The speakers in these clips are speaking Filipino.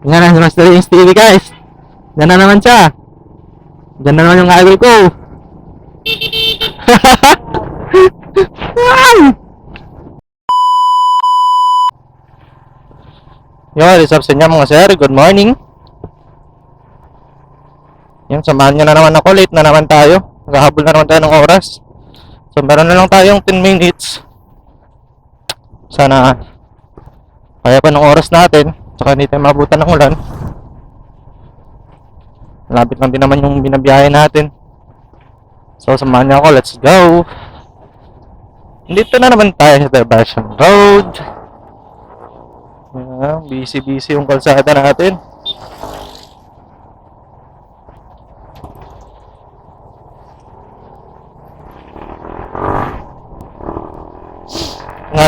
Nga na, si Master James TV guys. Diyan na naman siya. Diyan na naman yung idol ko. Yo, what's up sa inyo mga sir? Good morning. Yan, samahan nyo na naman ako. Late na naman tayo. Naghahabol na naman tayo ng oras. So, meron na lang tayong 10 minutes. Sana kaya pa ng oras natin. Saka hindi tayo mabutan ng ulan. Malapit lang din naman yung binabiyahe natin. So, samahan nyo ako. Let's go! Dito na naman tayo sa Diversion Road. Ayan, busy yung kalsada natin.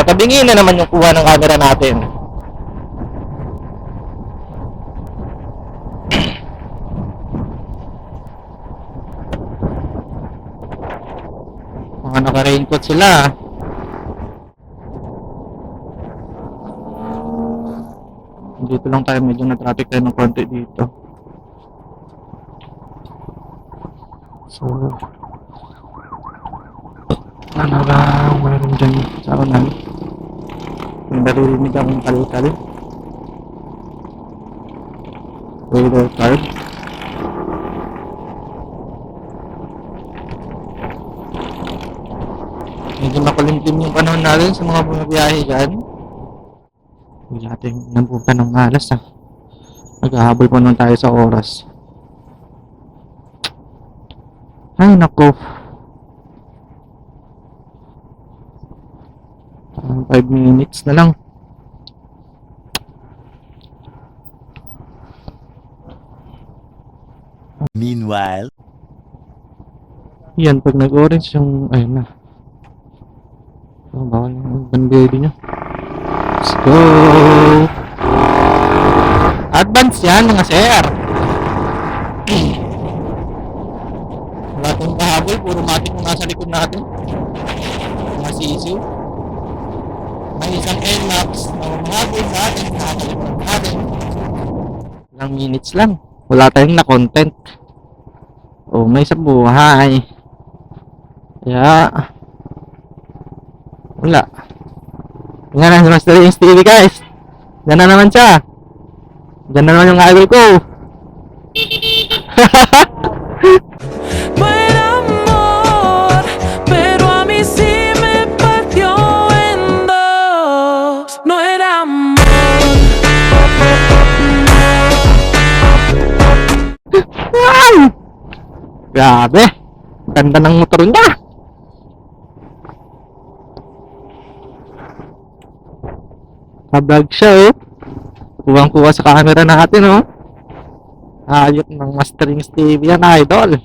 Tabingin na naman yung kuha ng camera natin. Mga naka-raincoat sila. Dito lang tayo, medyo na-traffic tayo ng konti dito. So, ano ba mayroon dyan sa unan? Yung naririnig akong kali-kali. Radar card. Medyo makulimlim yung panahon natin sa mga bumabiyahe dyan. Huwag natin nabukan ng alas ha. Naghahabol pa naman tayo sa oras. Ay nako. 5 minutes na lang. Meanwhile, yan, pag nag-orange yung, ayun na. So, bawal yung banderi nyo. Let's go! Advance yan mga sir! Wala tayong kahabol, puro matik yung nasa likod natin. Mga sisiw. May isang NMAX na umahabol sa atin, nakakalimutan natin. Ilang minutes lang. Wala tayong na-content. Oh, may sa buhay. Kaya, wala. Nga na, si Master James TV guys. Diyan na naman siya. Diyan na naman yung idol ko. Buen amor, pero a mí sí me partió en dos. No era amor. Wow! Grabe. Ganda ng motor niya. Kabrag siya oh. Kuwang-kuwa sa camera natin oh. Ayok ng Master James TV yan idol.